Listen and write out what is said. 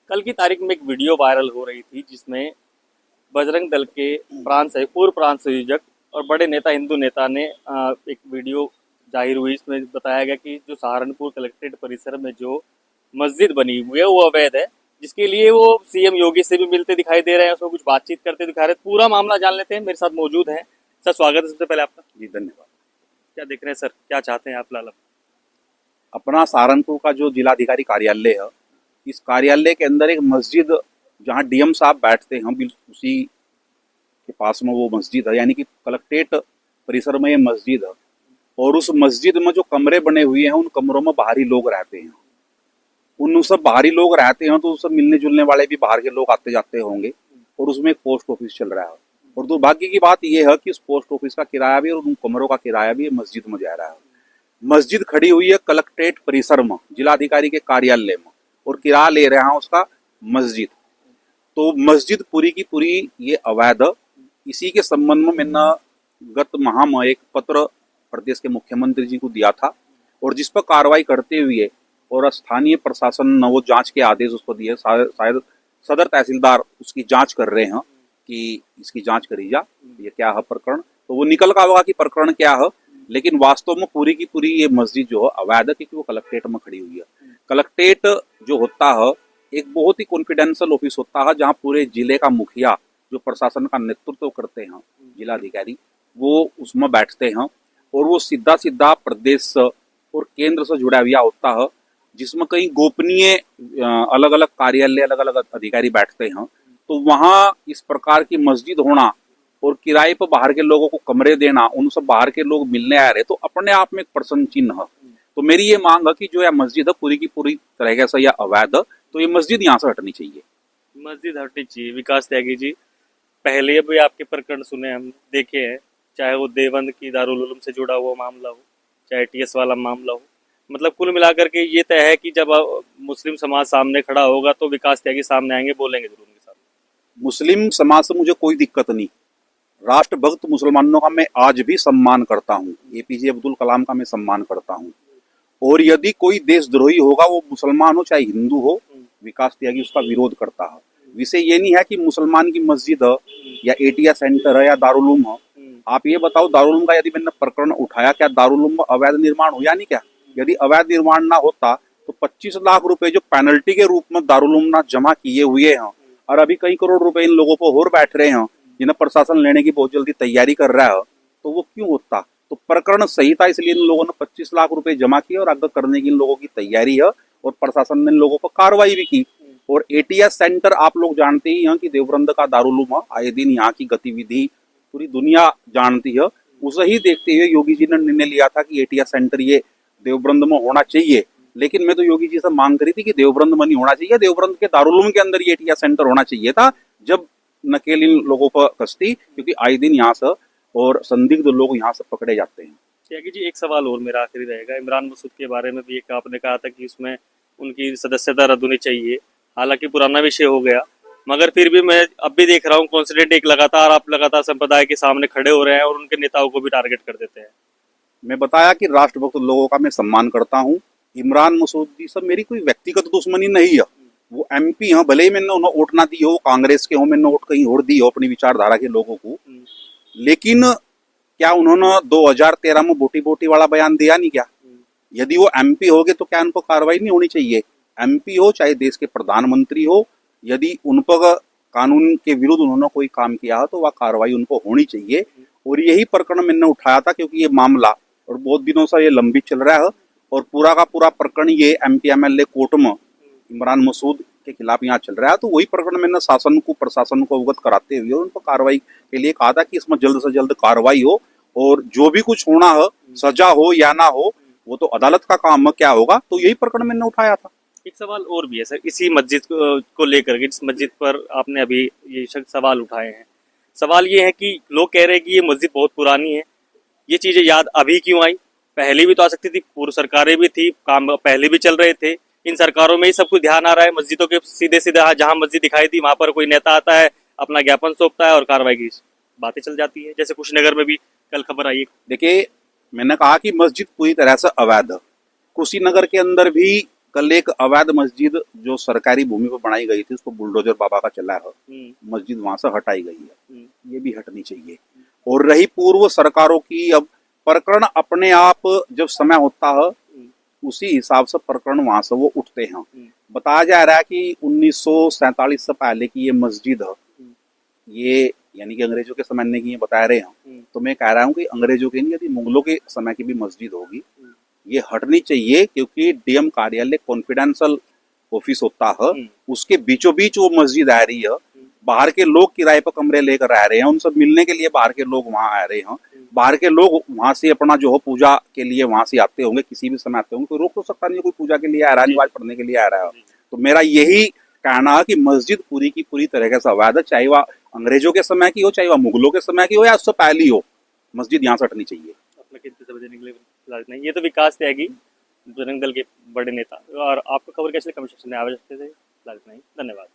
कल की तारीख में एक वीडियो वायरल हो रही थी जिसमें बजरंग दल के पूर्व प्रांत संयोजक और बड़े नेता हिंदू नेता ने एक वीडियो जाहिर हुई। इसमें बताया गया कि जो सहारनपुर कलेक्ट्रेट परिसर में जो मस्जिद बनी हुई है वो अवैध है, जिसके लिए वो सीएम योगी से भी मिलते दिखाई दे रहे हैं, उसको कुछ बातचीत करते दिखा रहे हैं। पूरा मामला जान लेते हैं। मेरे साथ मौजूद है सर, स्वागत है सबसे पहले आपका। जी धन्यवाद। क्या देख रहे हैं सर, क्या चाहते हैं आप लाल? अपना सहारनपुर का जो जिलाधिकारी कार्यालय है, इस कार्यालय के अंदर एक मस्जिद जहां डीएम साहब बैठते हैं बिल्कुल उसी के पास में वो मस्जिद है, यानी कि कलेक्ट्रेट परिसर में ये मस्जिद है। और उस मस्जिद में जो कमरे बने हुए हैं उन कमरों में बाहरी लोग रहते हैं। उन सब बाहरी लोग रहते हैं तो सब मिलने जुलने वाले भी बाहर के लोग आते जाते होंगे। और उसमें एक पोस्ट ऑफिस चल रहा है। और दुर्भाग्य की बात यह है कि उस पोस्ट ऑफिस का किराया भी और उन कमरों का किराया भी मस्जिद में जा रहा है। मस्जिद खड़ी हुई है कलेक्ट्रेट परिसर में, जिलाधिकारी के कार्यालय में, और किराया ले रहे हैं उसका मस्जिद। तो मस्जिद पूरी की पूरी ये अवैध। इसी के संबंध में मैंने गत माह में एक पत्र प्रदेश के मुख्यमंत्री जी को दिया था, और जिस पर कार्रवाई करते हुए और स्थानीय प्रशासन ने वो जांच के आदेश उसको दिए। शायद सदर तहसीलदार उसकी जांच कर रहे हैं कि इसकी जांच करी जा, ये क्या है प्रकरण। तो वो निकल का होगा कि प्रकरण क्या है, लेकिन वास्तव में पूरी की पूरी ये मस्जिद जो है अवैध है, क्योंकि वो कलेक्ट्रेट में खड़ी हुई है। कलेक्ट्रेट जो होता है एक बहुत ही कॉन्फिडेंशियल ऑफिस होता है, जहाँ पूरे जिले का मुखिया जो प्रशासन का नेतृत्व करते हैं, जिलाधिकारी, वो उसमें बैठते हैं। और वो सीधा सीधा प्रदेश और केंद्र से जुड़ा हुआ होता है, जिसमें कई गोपनीय अलग अलग कार्यालय अलग अलग अधिकारी बैठते हैं। तो वहाँ इस प्रकार की मस्जिद होना और किराए पर बाहर के लोगों को कमरे देना, उन सब बाहर के लोग मिलने आ रहे, तो अपने आप में एक प्रश्न चिन्ह है। तो मेरी ये मांग है कि जो यह मस्जिद है पूरी की पूरी तरह से यह अवैध है, तो ये मस्जिद यहाँ से हटनी चाहिए। मस्जिद हटनी चाहिए। विकास त्यागी जी, पहले भी आपके प्रकरण सुने, हम देखे हैं, चाहे वो देवबंद की दारुल उलूम से जुड़ा हुआ मामला हो, चाहे टीएस वाला मामला हो। मतलब कुल मिलाकर के ये तय है कि जब मुस्लिम समाज सामने खड़ा होगा तो विकास त्यागी सामने आएंगे, बोलेंगे जरूर उनके साथ। मुस्लिम समाज से मुझे कोई दिक्कत नहीं। राष्ट्रभक्त मुसलमानों का मैं आज भी सम्मान करता हूँ। एपीजे अब्दुल कलाम का मैं सम्मान करता हूँ। और यदि कोई देशद्रोही होगा, वो मुसलमान हो चाहे हिंदू हो, विकास त्यागी उसका विरोध करता है। विषय ये नहीं है कि मुसलमान की मस्जिद है या एटीएस सेंटर है या दारुल है। आप ये बताओ, दारुल का यदि मैंने प्रकरण उठाया, क्या दारुल में अवैध निर्माण हुआ नहीं? क्या यदि अवैध निर्माण ना होता तो 25 लाख रुपए जो पेनल्टी के रूप में दारुल ना जमा किए हुए हैं, और अभी कई करोड़ रुपए इन लोगों पर और बैठ रहे हैं, जिन्हें प्रशासन लेने की बहुत जल्दी तैयारी कर रहा है, तो वो क्यों होता? तो प्रकरण सही था, इसलिए इन लोगों ने 25 लाख रुपए जमा किए और आगे करने की इन लोगों की तैयारी है, और प्रशासन ने इन लोगों पर कार्रवाई भी की। और एटीएस सेंटर आप लोग जानते ही हैं कि देवबंद का दारुल आए दिन यहाँ की गतिविधि पूरी दुनिया जानती है। उसे ही देखते हुए योगी जी ने निर्णय लिया था कि एटीएस सेंटर ये देवबंद में होना चाहिए। लेकिन मैं तो योगी जी से मांग करी थी कि देवबंद में नहीं होना चाहिए, देवबंद के दारुल के अंदर ये एटीएस सेंटर होना चाहिए था, जब नकेल इन लोगों पर कसती, क्योंकि आए दिन यहाँ से और संदिग्ध लोग यहाँ से पकड़े जाते हैं। त्यागी जी, एक सवाल और मेरा आखिरी रहेगा। इमरान मसूद के बारे में भी एक आपने कहा था कि उसमें उनकी सदस्यता रद्द होनी चाहिए। हालांकि पुराना विषय हो गया, मगर फिर भी मैं अब भी देख रहा हूँ कॉन्सिडेंट एक लगातार आप लगातार संप्रदाय के सामने खड़े हो रहे हैं और उनके नेताओं को भी टारगेट कर देते हैं। मैं बताया कि राष्ट्रभक्त लोगों का मैं सम्मान करता हूँ। इमरान मसूद जी से मेरी कोई व्यक्तिगत दुश्मनी नहीं है। वो एमपी हैं, भले ही मैंने उन्हें वोट ना दी हो, कांग्रेस के हो, मैंने वोट कहीं और दी हो अपनी विचारधारा के लोगों को, लेकिन क्या उन्होंने 2013 में बोटी बोटी वाला बयान दिया नहीं? क्या यदि वो एमपी हो गए तो क्या उनको कार्रवाई नहीं होनी चाहिए? एमपी हो चाहे देश के प्रधानमंत्री हो, यदि उन पर कानून के विरुद्ध उन्होंने कोई काम किया है तो वह कार्रवाई उनको होनी चाहिए। और यही प्रकरण मैंने उठाया था, क्योंकि ये मामला और बहुत दिनों से ये लंबित चल रहा है, और पूरा का पूरा प्रकरण ये एमपी एमएलए कोर्ट में इमरान मसूद के खिलाफ यहाँ चल रहा है। तो वही प्रकरण मैंने शासन को प्रशासन को अवगत कराते हुए उन पर कार्रवाई के लिए कहा था कि इसमें जल्द से जल्द कार्रवाई हो, और जो भी कुछ होना है, सजा हो या ना हो, वो तो अदालत का काम है, क्या होगा। तो यही प्रकरण मैंने उठाया था। एक सवाल और भी है सर, इसी मस्जिद को लेकर के, जिस मस्जिद पर आपने अभी ये सवाल उठाए हैं। सवाल ये है कि लोग कह रहे हैं कि ये मस्जिद बहुत पुरानी है, ये चीजें याद अभी क्यों आई? पहले भी तो आ सकती थी, पूर्व सरकारें भी थी, काम पहले भी चल रहे थे। इन सरकारों में ही सब कुछ ध्यान आ रहा है मस्जिदों के सीधे सीधे, जहां मस्जिद दिखाई दी वहां पर कोई नेता आता है, अपना ज्ञापन सौंपता है और कार्रवाई की बातें चल जाती है। जैसे कुशीनगर में भी कल खबर आई। देखिए, मैंने कहा कि मस्जिद पूरी तरह से अवैध है। कुशीनगर के अंदर भी कल एक अवैध मस्जिद जो सरकारी भूमि पर बनाई गई थी उसको बुलडोजर बाबा का चला है, मस्जिद वहां से हटाई गई है, ये भी हटनी चाहिए। और रही पूर्व सरकारों की, अब प्रकरण अपने आप जब समय होता है उसी हिसाब से प्रकरण वहां से वो उठते हैं। बताया जा रहा है कि 1947 से पहले की ये मस्जिद है, ये यानी कि अंग्रेजों के समय की ये बता रहे हैं, तो मैं कह रहा हूँ कि अंग्रेजों के नहीं, यदि मुगलों के समय की भी मस्जिद होगी, ये हटनी चाहिए, क्योंकि डीएम कार्यालय कॉन्फिडेंशियल ऑफिस होता है, उसके बीचों बीच वो मस्जिद आ रही है। बाहर के लोग किराए पर कमरे लेकर आ रहे हैं, उनसे मिलने के लिए बाहर के लोग वहां आ रहे हैं, बाहर के लोग वहां से अपना जो हो पूजा के लिए वहां से आते होंगे, किसी भी समय आते होंगे, कोई रोक तो सकता नहीं, कोई पूजा के लिए आ रहा है, नमाज पढ़ने के लिए आ रहा है। तो मेरा यही कहना है कि मस्जिद पूरी की पूरी तरीके से अवैध है, चाहे वह अंग्रेजों के समय की हो, चाहे वह मुगलों के समय की हो, या उससे पहली हो, मस्जिद यहाँ से हटनी चाहिए। अपना कीमती समय देने के लिए फिलहाल इतना ही। ये तो विकास त्यागी बजरंग दल के बड़े नेता, और आपको खबर कैसे कमेंट सेक्शन में आवाज रखते थे। फिलहाल इतना ही, धन्यवाद।